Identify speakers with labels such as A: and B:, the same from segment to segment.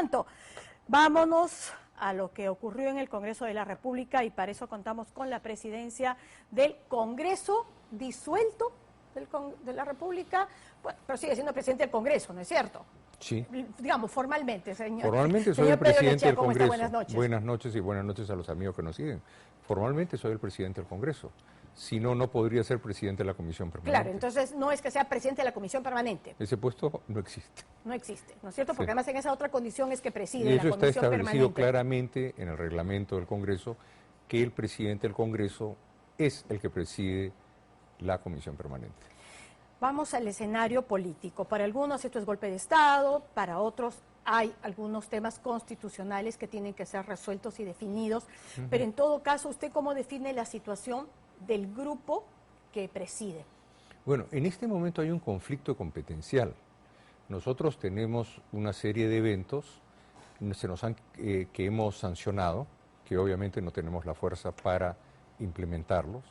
A: tanto, vámonos a lo que ocurrió en el Congreso de la República y para eso contamos con la presidencia del Congreso disuelto de la República, bueno, pero sigue siendo presidente del Congreso, ¿no es cierto?
B: Sí.
A: Digamos, formalmente, señor.
B: Formalmente soy
A: Señor
B: el presidente del
A: ¿cómo está?
B: Congreso.
A: Buenas noches.
B: Buenas noches y buenas noches a los amigos que nos siguen. Formalmente soy el presidente del Congreso. Si no, no podría ser presidente de la Comisión Permanente.
A: Claro, entonces no es que sea presidente de la Comisión Permanente.
B: Ese puesto no existe.
A: No existe, ¿no es cierto? Porque
B: Sí.
A: además en esa otra condición es que preside
B: Y
A: la
B: eso está
A: Comisión
B: establecido
A: Permanente.
B: claramente en el reglamento del Congreso, que el presidente del Congreso es el que preside la Comisión Permanente.
A: Vamos al escenario político. Para algunos esto es golpe de Estado, para otros hay algunos temas constitucionales que tienen que ser resueltos y definidos, pero en todo caso, ¿usted cómo define la situación del grupo que preside?
B: Bueno, en este momento hay un conflicto competencial. Nosotros tenemos una serie de eventos que hemos sancionado, que obviamente no tenemos la fuerza para implementarlos,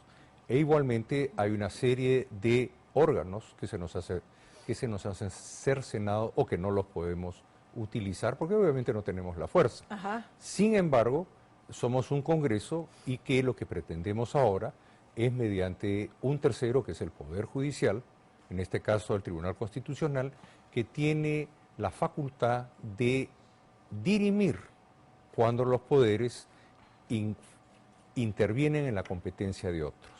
B: e igualmente hay una serie de órganos que se nos hacen cercenados o que no los podemos utilizar porque obviamente no tenemos la fuerza.
A: Ajá.
B: Sin embargo, somos un Congreso y que lo que pretendemos ahora es mediante un tercero, que es el Poder Judicial, en este caso el Tribunal Constitucional, que tiene la facultad de dirimir cuando los poderes intervienen en la competencia de otros.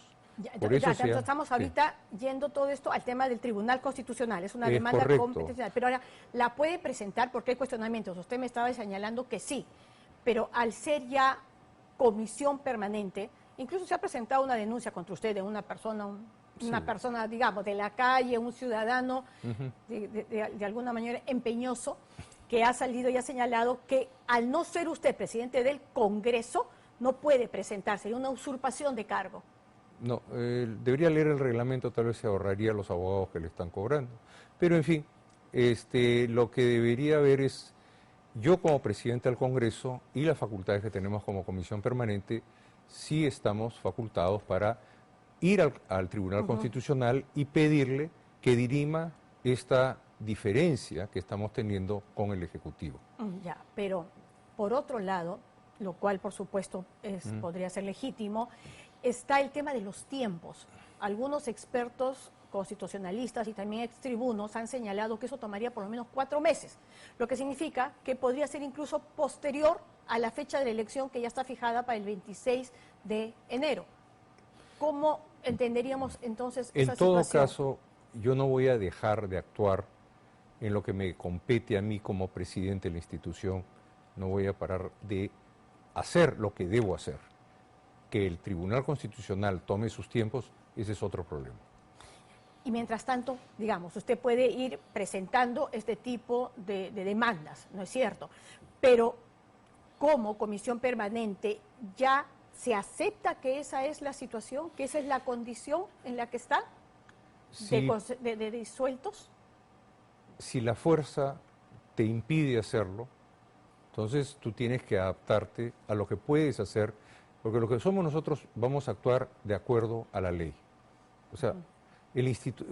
A: Estamos ahorita yendo todo esto al tema del Tribunal Constitucional, es una demanda
B: correcto.
A: competencial, pero ahora la puede presentar porque hay cuestionamientos. Usted me estaba señalando que sí, pero al ser ya comisión permanente, incluso se ha presentado una denuncia contra usted de una persona, persona, digamos, de la calle, un ciudadano, de alguna manera empeñoso, que ha salido y ha señalado que al no ser usted presidente del Congreso, no puede presentarse, sería una usurpación de cargo.
B: No, debería leer el reglamento, tal vez se ahorraría los abogados que le están cobrando. Pero en fin, lo que debería haber es, yo como presidente del Congreso y las facultades que tenemos como comisión permanente, sí estamos facultados para ir al Tribunal Constitucional y pedirle que dirima esta diferencia que estamos teniendo con el Ejecutivo.
A: Ya, pero por otro lado, lo cual por supuesto podría ser legítimo, está el tema de los tiempos. Algunos expertos constitucionalistas y también extribunos han señalado que eso tomaría por lo menos 4 meses, lo que significa que podría ser incluso posterior a la fecha de la elección que ya está fijada para el 26 de enero. ¿Cómo entenderíamos entonces esa situación?
B: En todo caso, yo no voy a dejar de actuar en lo que me compete a mí como presidente de la institución, no voy a parar de hacer lo que debo hacer. Que el Tribunal Constitucional tome sus tiempos, ese es otro problema.
A: Y mientras tanto, digamos, usted puede ir presentando este tipo de demandas, ¿no es cierto? Pero como comisión permanente, ¿ya se acepta que esa es la situación, que esa es la condición en la que está de disueltos?
B: Si la fuerza te impide hacerlo, entonces tú tienes que adaptarte a lo que puedes hacer, porque lo que somos nosotros vamos a actuar de acuerdo a la ley. O sea,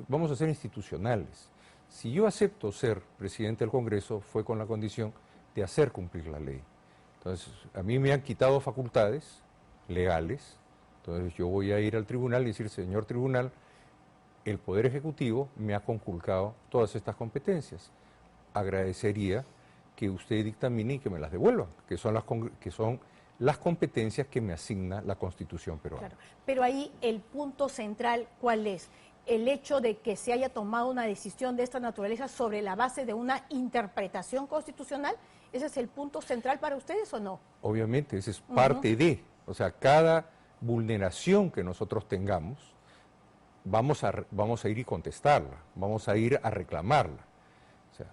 B: vamos a ser institucionales. Si yo acepto ser presidente del Congreso, fue con la condición de hacer cumplir la ley. Entonces, a mí me han quitado facultades legales, entonces yo voy a ir al tribunal y decir, señor tribunal, el Poder Ejecutivo me ha conculcado todas estas competencias. Agradecería que usted dictamine y que me las devuelva, que son las competencias que me asigna la Constitución peruana.
A: Claro, pero ahí el punto central, ¿cuál es? El hecho de que se haya tomado una decisión de esta naturaleza sobre la base de una interpretación constitucional, ¿ese es el punto central para ustedes o no?
B: Obviamente, ese es parte de, o sea, cada vulneración que nosotros tengamos, vamos a ir y contestarla, vamos a ir a reclamarla. O sea,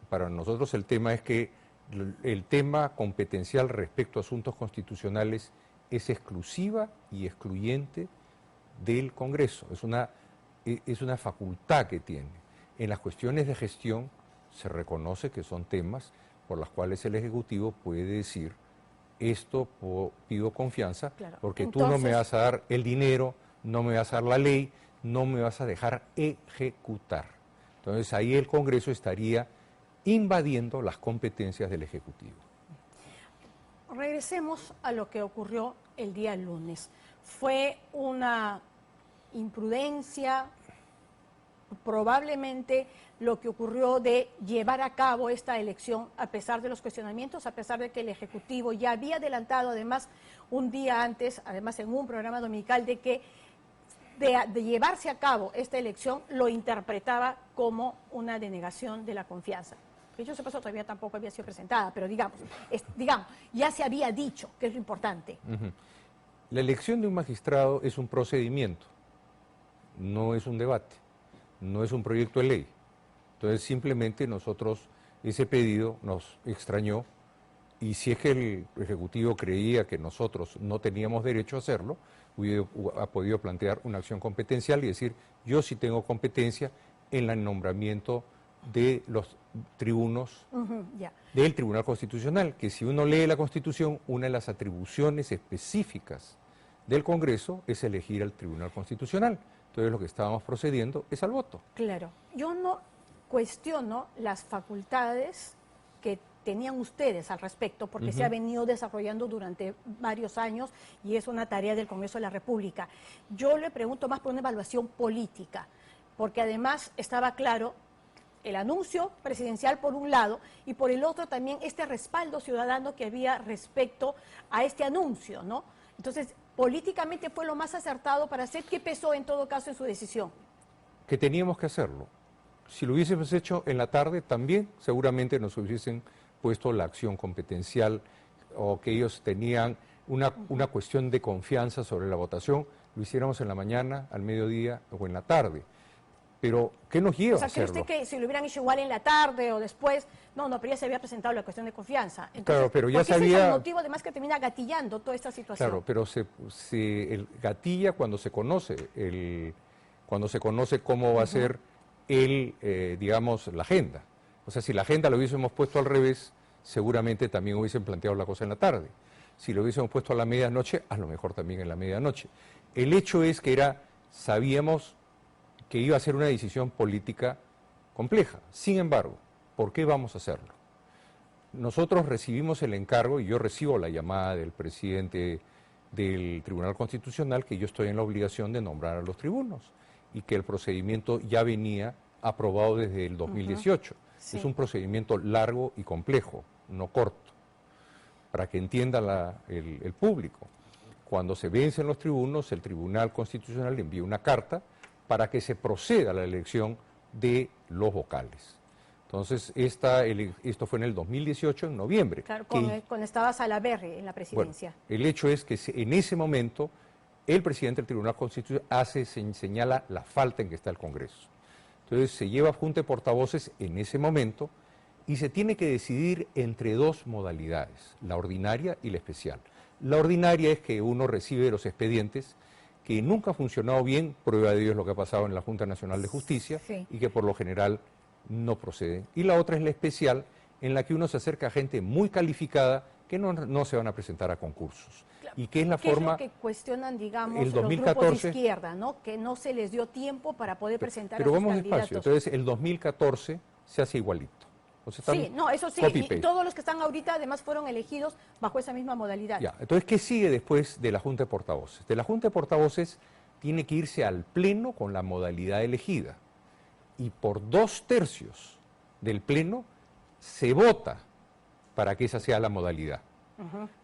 B: para nosotros el tema es que el tema competencial respecto a asuntos constitucionales es exclusiva y excluyente del Congreso, es una facultad que tiene. En las cuestiones de gestión se reconoce que son temas por los cuales el Ejecutivo puede decir, esto pido confianza, claro, porque entonces, tú no me vas a dar el dinero, no me vas a dar la ley, no me vas a dejar ejecutar. Entonces ahí el Congreso estaría invadiendo las competencias del Ejecutivo.
A: Regresemos a lo que ocurrió el día lunes. Fue una imprudencia, probablemente lo que ocurrió de llevar a cabo esta elección a pesar de los cuestionamientos, a pesar de que el Ejecutivo ya había adelantado además un día antes, además en un programa dominical, de que de llevarse a cabo esta elección lo interpretaba como una denegación de la confianza. Que yo sepa, eso todavía tampoco había sido presentada, pero digamos, ya se había dicho, que es lo importante.
B: La elección de un magistrado es un procedimiento, no es un debate, no es un proyecto de ley. Entonces simplemente nosotros, ese pedido nos extrañó, y si es que el Ejecutivo creía que nosotros no teníamos derecho a hacerlo, ha podido plantear una acción competencial y decir, yo sí tengo competencia en el nombramiento de los tribunos del Tribunal Constitucional, que si uno lee la Constitución, una de las atribuciones específicas del Congreso es elegir al Tribunal Constitucional. Entonces lo que estábamos procediendo es al voto.
A: Claro, yo no cuestiono las facultades que tenían ustedes al respecto, porque se ha venido desarrollando durante varios años y es una tarea del Congreso de la República. Yo le pregunto más por una evaluación política, porque además estaba claro el anuncio presidencial por un lado y por el otro también este respaldo ciudadano que había respecto a este anuncio, ¿no? Entonces, políticamente fue lo más acertado para hacer. ¿Qué pesó en todo caso en su decisión?
B: Que teníamos que hacerlo. Si lo hubiésemos hecho en la tarde, también seguramente nos hubiesen puesto la acción competencial o que ellos tenían una cuestión de confianza sobre la votación, lo hiciéramos en la mañana, al mediodía o en la tarde. Pero, ¿qué nos lleva a hacerlo?
A: ¿Cree usted que si lo hubieran hecho igual en la tarde o después? No, pero ya se había presentado la cuestión de confianza. Entonces,
B: claro, pero ya sabía...
A: Ese es el motivo además que termina gatillando toda esta situación.
B: Claro, pero el gatilla cuando se conoce cómo va a ser digamos, la agenda. O sea, si la agenda lo hubiésemos puesto al revés, seguramente también hubiesen planteado la cosa en la tarde. Si lo hubiésemos puesto a la medianoche, a lo mejor también en la medianoche. El hecho es que sabíamos que iba a ser una decisión política compleja. Sin embargo, ¿por qué vamos a hacerlo? Nosotros recibimos el encargo, y yo recibo la llamada del presidente del Tribunal Constitucional, que yo estoy en la obligación de nombrar a los tribunos, y que el procedimiento ya venía aprobado desde el 2018. Sí. Es un procedimiento largo y complejo, no corto, para que entienda el público. Cuando se vencen los tribunos, el Tribunal Constitucional le envía una carta para que se proceda a la elección de los vocales. Entonces, esto fue en el 2018, en noviembre.
A: Claro, cuando estaba Salaverry en la presidencia.
B: Bueno, el hecho es que en ese momento el presidente del Tribunal Constitucional señala la falta en que está el Congreso. Entonces, se lleva a junta de portavoces en ese momento y se tiene que decidir entre dos modalidades, la ordinaria y la especial. La ordinaria es que uno recibe los expedientes que nunca ha funcionado bien, prueba de ello es lo que ha pasado en la Junta Nacional de Justicia, y que por lo general no proceden. Y la otra es la especial, en la que uno se acerca a gente muy calificada que no se van a presentar a concursos. Y que es la forma...
A: ¿Qué es lo que cuestionan, digamos, los grupos de izquierda, ¿no? Que no se les dio tiempo para poder presentar a sus candidatos.
B: Pero vamos despacio. Entonces, el 2014 se hace igualito. O sea,
A: sí, no, eso sí, y todos los que están ahorita además fueron elegidos bajo esa misma modalidad.
B: Ya, entonces, ¿qué sigue después de la Junta de Portavoces? De la Junta de Portavoces tiene que irse al Pleno con la modalidad elegida. Y por 2/3 del Pleno se vota para que esa sea la modalidad.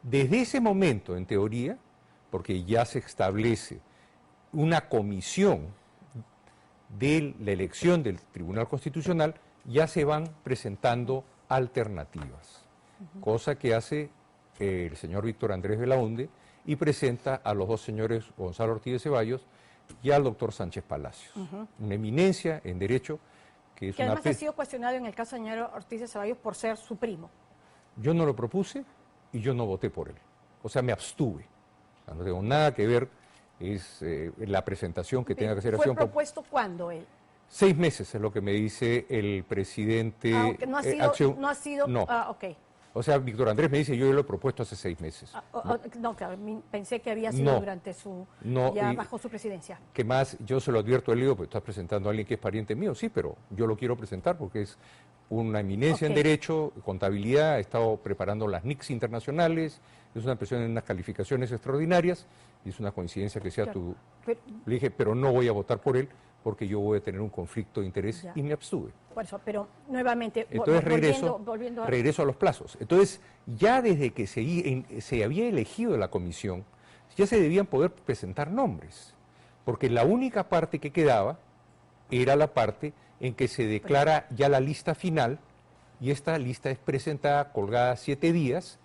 B: Desde ese momento, en teoría, porque ya se establece una comisión de la elección del Tribunal Constitucional, ya se van presentando alternativas, cosa que hace el señor Víctor Andrés Belaunde y presenta a los dos señores Gonzalo Ortiz de Ceballos y al doctor Sánchez Palacios, una eminencia en derecho que es
A: que además ha sido cuestionado en el caso del señor Ortiz de Ceballos por ser su primo.
B: Yo no lo propuse y yo no voté por él, o sea, me abstuve, o sea, no tengo nada que ver, es la presentación que tenga que hacer.
A: ¿Fue propuesto cuándo él?
B: 6 meses es lo que me dice el presidente.
A: Okay. ¿No ha sido?
B: No ha sido. No.
A: Ok.
B: O sea, Víctor Andrés me dice, yo lo he propuesto hace 6 meses.
A: No, claro, pensé que había sido durante bajo su presidencia.
B: Que más, yo se lo advierto a él, digo, pues estás presentando a alguien que es pariente mío, sí, pero yo lo quiero presentar porque es una eminencia en Derecho, Contabilidad, ha estado preparando las NICs internacionales, es una persona en unas calificaciones extraordinarias, y es una coincidencia que sea tu... Le dije, pero no voy a votar por él, porque yo voy a tener un conflicto de interés, y me abstuve.
A: Por eso, pero nuevamente,
B: entonces regreso a los plazos. Entonces, ya desde que se había elegido la comisión, ya se debían poder presentar nombres, porque la única parte que quedaba era la parte en que se declara ya la lista final, y esta lista es presentada, colgada 7 días,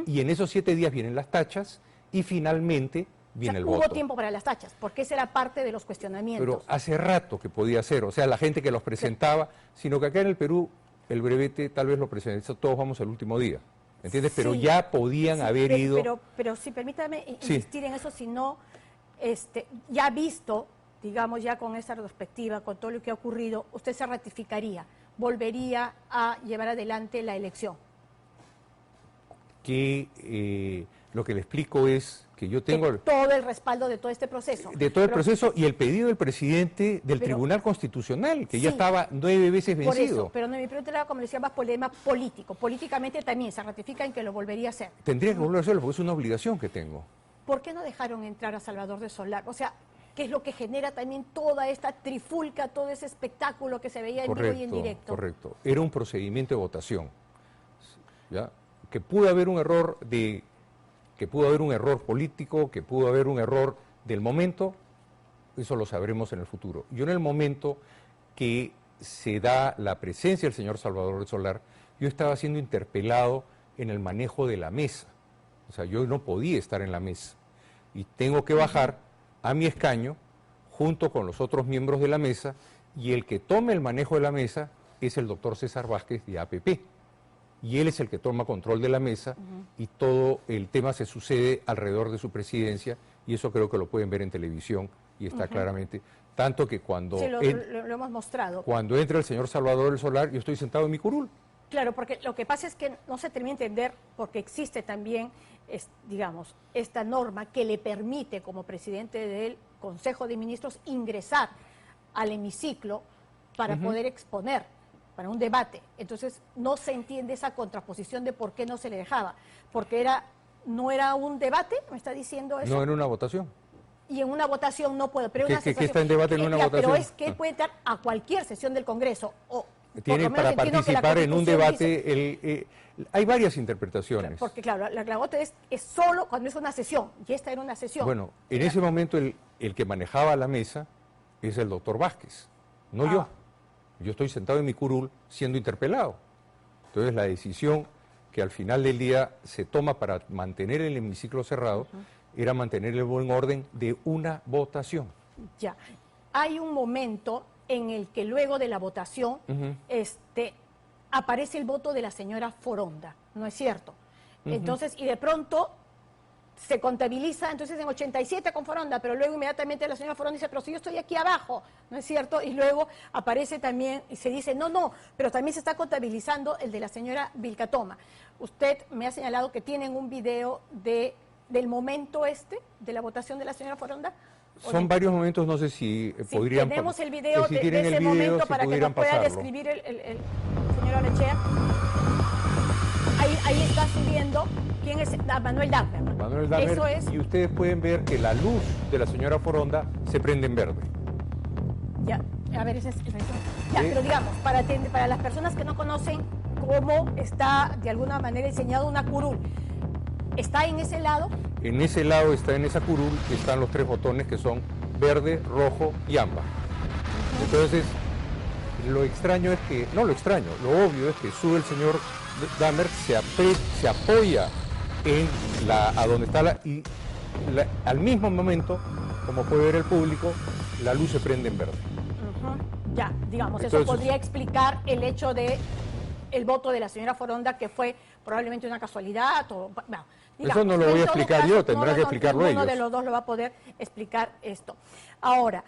B: y en esos 7 días vienen las tachas, y finalmente viene el voto.
A: Hubo tiempo para las tachas, porque esa era parte de los cuestionamientos.
B: Pero hace rato que podía ser, o sea, la gente que los presentaba, sino que acá en el Perú el brevete tal vez lo presentó, todos vamos al último día, ¿entiendes? Pero ya podían haber ido...
A: Pero sí, permítame insistir en eso, si no, ya visto, digamos, ya con esta retrospectiva, con todo lo que ha ocurrido, usted se ratificaría, volvería a llevar adelante la elección.
B: Que lo que le explico es que yo tengo...
A: todo el respaldo de todo este proceso.
B: De todo el proceso y el pedido del presidente del Tribunal Constitucional, que ya estaba 9 veces vencido.
A: Por eso, pero mi pregunta era, como le decía, más problema político. Políticamente también se ratifica en que lo volvería a hacer.
B: Tendría que volver a hacerlo, porque es una obligación que tengo.
A: ¿Por qué no dejaron entrar a Salvador de Solar? O sea, ¿qué es lo que genera también toda esta trifulca, todo ese espectáculo que se veía en vivo y en directo?
B: Correcto. Era un procedimiento de votación, ¿ya? Que pudo haber un error político, que pudo haber un error del momento, eso lo sabremos en el futuro. Yo en el momento que se da la presencia del señor Salvador de Solar, yo estaba siendo interpelado en el manejo de la mesa. O sea, yo no podía estar en la mesa y tengo que bajar a mi escaño junto con los otros miembros de la mesa, y el que tome el manejo de la mesa es el doctor César Vázquez de APP. Y él es el que toma control de la mesa, y todo el tema se sucede alrededor de su presidencia, y eso creo que lo pueden ver en televisión y está claramente. Tanto que cuando...
A: Sí, lo hemos mostrado.
B: Cuando entra el señor Salvador del Solar, yo estoy sentado en mi curul.
A: Claro, porque lo que pasa es que no se termina de entender, porque existe también, digamos, esta norma que le permite como presidente del Consejo de Ministros ingresar al hemiciclo para poder exponer, para un debate. Entonces no se entiende esa contraposición de por qué no se le dejaba, porque no era un debate, ¿me está diciendo eso?
B: No, era una votación.
A: Y en una votación no puede, pero
B: ¿Qué está en debate en una votación?
A: Pero es que él puede entrar a cualquier sesión del Congreso, o
B: tiene para participar en un debate, hay varias interpretaciones.
A: Porque claro, la clavote es solo cuando es una sesión, y esta era una sesión.
B: Bueno, en ese momento el que manejaba la mesa es el doctor Vázquez, no yo. Yo estoy sentado en mi curul siendo interpelado. Entonces la decisión que al final del día se toma para mantener el hemiciclo cerrado era mantener el buen orden de una votación.
A: Ya, hay un momento en el que luego de la votación aparece el voto de la señora Foronda, ¿no es cierto? Entonces, y de pronto se contabiliza, entonces en 87 con Foronda, pero luego inmediatamente la señora Foronda dice, pero si yo estoy aquí abajo, ¿no es cierto? Y luego aparece también, y se dice, no, pero también se está contabilizando el de la señora Vilcatoma. Usted me ha señalado que tienen un video del momento de la votación de la señora Foronda.
B: Son varios momentos, no sé si podrían...
A: Tenemos el video de ese momento para que nos pueda describir el señor Orechea. Ahí está subiendo, ¿quién es? Manuel Dahmer.
B: Manuel Dahmer, eso es. Y ustedes pueden ver que la luz de la señora Foronda se prende en verde.
A: Ya, a ver, ese es el... Ya, pero digamos, para las personas que no conocen cómo está de alguna manera diseñado una curul, ¿está en ese lado?
B: En ese lado está, en esa curul, están los 3 botones que son verde, rojo y ámbar. Entonces, lo extraño es que, no lo extraño, lo obvio es que sube el señor Dahmer, se apoya a donde está al mismo momento, como puede ver el público, la luz se prende en verde.
A: Ya, digamos, entonces, eso podría explicar el hecho de el voto de la señora Foronda, que fue probablemente una casualidad, o bueno, digamos,
B: eso no lo voy a explicar yo, tendrá que explicarlo ellos.
A: Uno de los dos lo va a poder explicar esto. Ahora,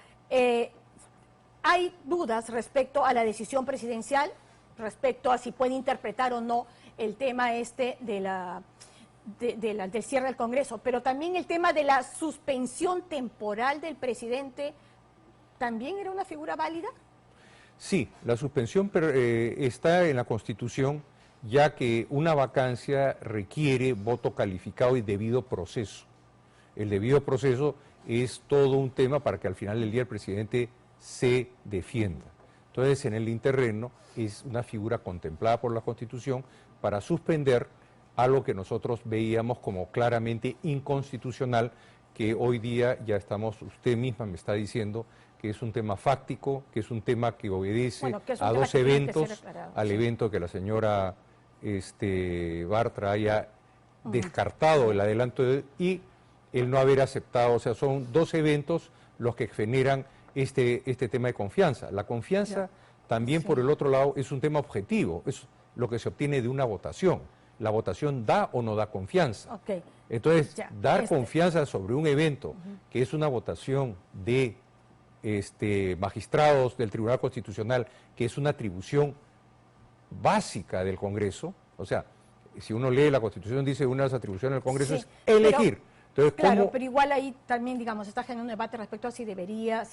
A: hay dudas respecto a la decisión presidencial, respecto a si puede interpretar o no el tema del cierre del Congreso, pero también el tema de la suspensión temporal del presidente, ¿también era una figura válida?
B: Sí, la suspensión está en la Constitución, ya que una vacancia requiere voto calificado y debido proceso. El debido proceso es todo un tema para que al final del día el presidente se defienda. Entonces, en el interregno es una figura contemplada por la Constitución para suspender algo que nosotros veíamos como claramente inconstitucional, que hoy día ya estamos, usted misma me está diciendo, que es un tema fáctico, que es un tema que obedece a dos eventos, al evento que la señora Bartra haya descartado el adelanto y el no haber aceptado, o sea, son dos eventos los que generan este tema de confianza. La confianza también, por el otro lado, es un tema objetivo, es lo que se obtiene de una votación. La votación da o no da confianza. Entonces, dar confianza sobre un evento que es una votación de magistrados del Tribunal Constitucional, que es una atribución básica del Congreso, o sea, si uno lee la Constitución dice una de las atribuciones del Congreso es elegir. Entonces,
A: claro, pero igual ahí también, digamos, está generando un debate respecto a si debería,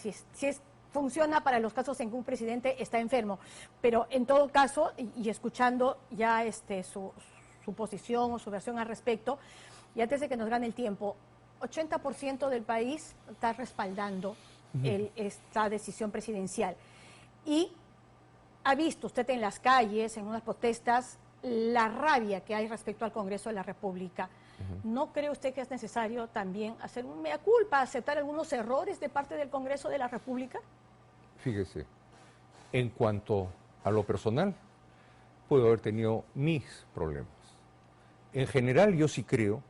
A: funciona para los casos en que un presidente está enfermo, pero en todo caso, y escuchando ya su posición o su versión al respecto, y antes de que nos gane el tiempo, 80% del país está respaldando esta decisión presidencial. Y ha visto usted en las calles, en unas protestas, la rabia que hay respecto al Congreso de la República. ¿No cree usted que es necesario también hacer un mea culpa, aceptar algunos errores de parte del Congreso de la República?
B: Fíjese, en cuanto a lo personal, puedo haber tenido mis problemas. En general, yo sí creo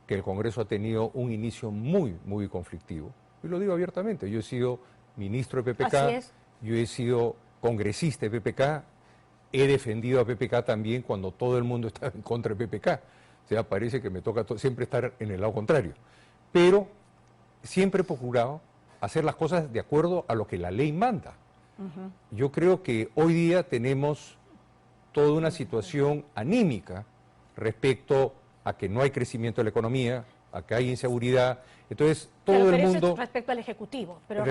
B: que el Congreso ha tenido un inicio muy, muy conflictivo. Y lo digo abiertamente, yo he sido ministro de PPK, yo he sido congresista de PPK, he defendido a PPK también cuando todo el mundo estaba en contra de PPK. O sea, parece que me toca siempre estar en el lado contrario. Pero siempre he procurado hacer las cosas de acuerdo a lo que la ley manda. Yo creo que hoy día tenemos toda una situación anímica respecto a que no hay crecimiento de la economía, a que hay inseguridad. Entonces, todo el mundo...
A: Eso es respecto al Ejecutivo. Pero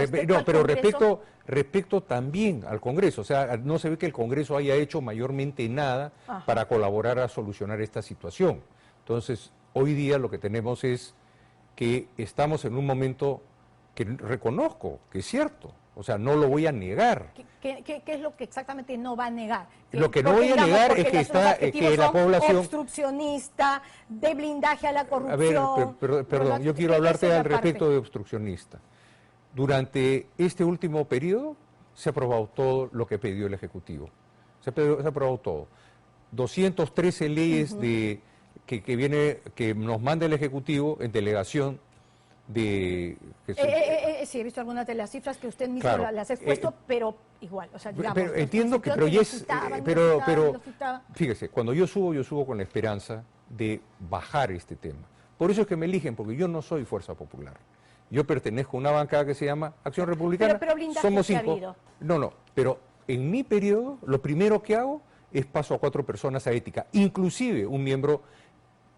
B: respecto también al Congreso. O sea, no se ve que el Congreso haya hecho mayormente nada para colaborar a solucionar esta situación. Entonces, hoy día lo que tenemos es que estamos en un momento que reconozco que es cierto. O sea, no lo voy a negar.
A: ¿Qué es lo que exactamente no va a negar?
B: Lo que no voy a negar es que la población...
A: obstruccionista, de blindaje a la corrupción...
B: A ver, perdón, yo quiero hablarte al respecto de obstruccionista. Durante este último periodo se ha aprobado todo lo que pidió el Ejecutivo. Se ha aprobado todo. 213 leyes que nos manda el Ejecutivo en delegación de...
A: sí, he visto algunas de las cifras que usted mismo las ha expuesto, pero igual, o sea, digamos...
B: Pero entiendo que... Fíjese, cuando yo subo con la esperanza de bajar este tema. Por eso es que me eligen, porque yo no soy Fuerza Popular. Yo pertenezco a una bancada que se llama Acción Republicana.
A: Pero
B: somos 5. No, pero en mi periodo, lo primero que hago es paso a 4 personas a ética, inclusive un miembro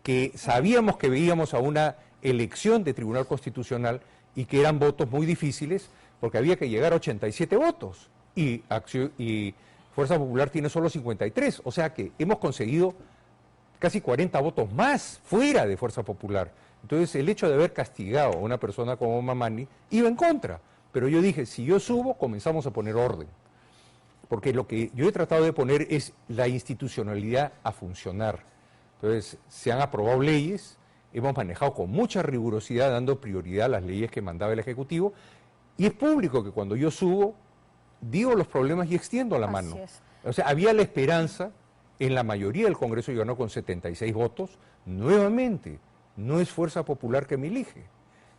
B: que sabíamos que veíamos a una elección de Tribunal Constitucional y que eran votos muy difíciles porque había que llegar a 87 votos y Fuerza Popular tiene solo 53, o sea que hemos conseguido casi 40 votos más fuera de Fuerza Popular. Entonces el hecho de haber castigado a una persona como Mamani iba en contra, pero yo dije, si yo subo comenzamos a poner orden, porque lo que yo he tratado de poner es la institucionalidad a funcionar. Entonces se han aprobado leyes, hemos manejado con mucha rigurosidad, dando prioridad a las leyes que mandaba el Ejecutivo, y es público que cuando yo subo, digo los problemas y extiendo la mano. O sea, había la esperanza, en la mayoría del Congreso ganó con 76 votos, nuevamente, no es Fuerza Popular que me elige,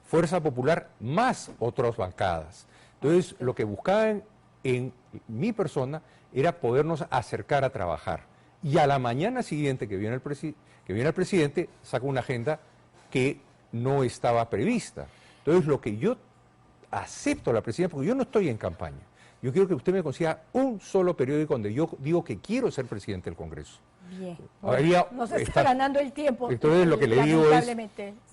B: Fuerza Popular más otras bancadas. Entonces, lo que buscaban en mi persona era podernos acercar a trabajar. Y a la mañana siguiente que viene el presidente, saca una agenda que no estaba prevista. Entonces, lo que yo acepto la presidencia, porque yo no estoy en campaña, yo quiero que usted me consiga un solo periódico donde yo digo que quiero ser presidente del Congreso.
A: Bien, bueno, nos está ganando el tiempo.
B: Entonces, lo que le digo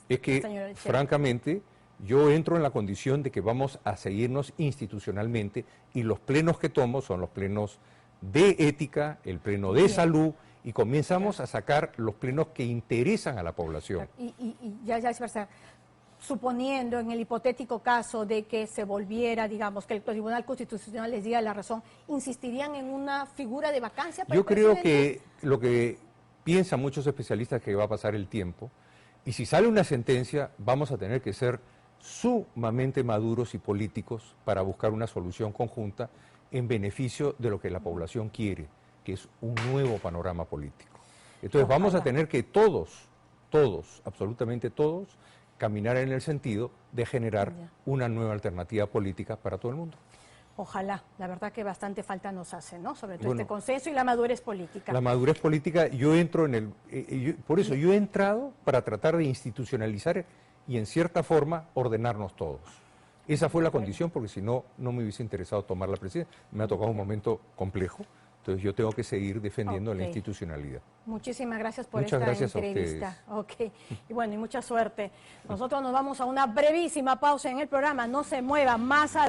B: es que, francamente, Yo entro en la condición de que vamos a seguirnos institucionalmente y los plenos que tomo son los plenos de ética, el pleno de salud, y comenzamos a sacar los plenos que interesan a la población.
A: Y ya es verdad. Suponiendo en el hipotético caso de que se volviera, digamos, que el Tribunal Constitucional les diera la razón, ¿insistirían en una figura de vacancia para
B: Yo
A: el
B: creo
A: presidente?
B: que lo que piensan muchos especialistas es que va a pasar el tiempo, y si sale una sentencia vamos a tener que ser sumamente maduros y políticos para buscar una solución conjunta en beneficio de lo que la población quiere, que es un nuevo panorama político. Entonces vamos a tener que todos, absolutamente todos, caminar en el sentido de generar una nueva alternativa política para todo el mundo.
A: Ojalá, la verdad que bastante falta nos hace, ¿no? Sobre todo este consenso y la madurez política.
B: La madurez política, yo entro en por eso yo he entrado para tratar de institucionalizar y en cierta forma ordenarnos todos. Esa fue la condición, porque si no, no me hubiese interesado tomar la presidencia. Me ha tocado un momento complejo. Entonces yo tengo que seguir defendiendo la institucionalidad.
A: Muchísimas gracias por
B: Muchas
A: esta
B: gracias
A: entrevista. Y bueno, y mucha suerte. Nosotros nos vamos a una brevísima pausa en el programa. No se mueva más adelante.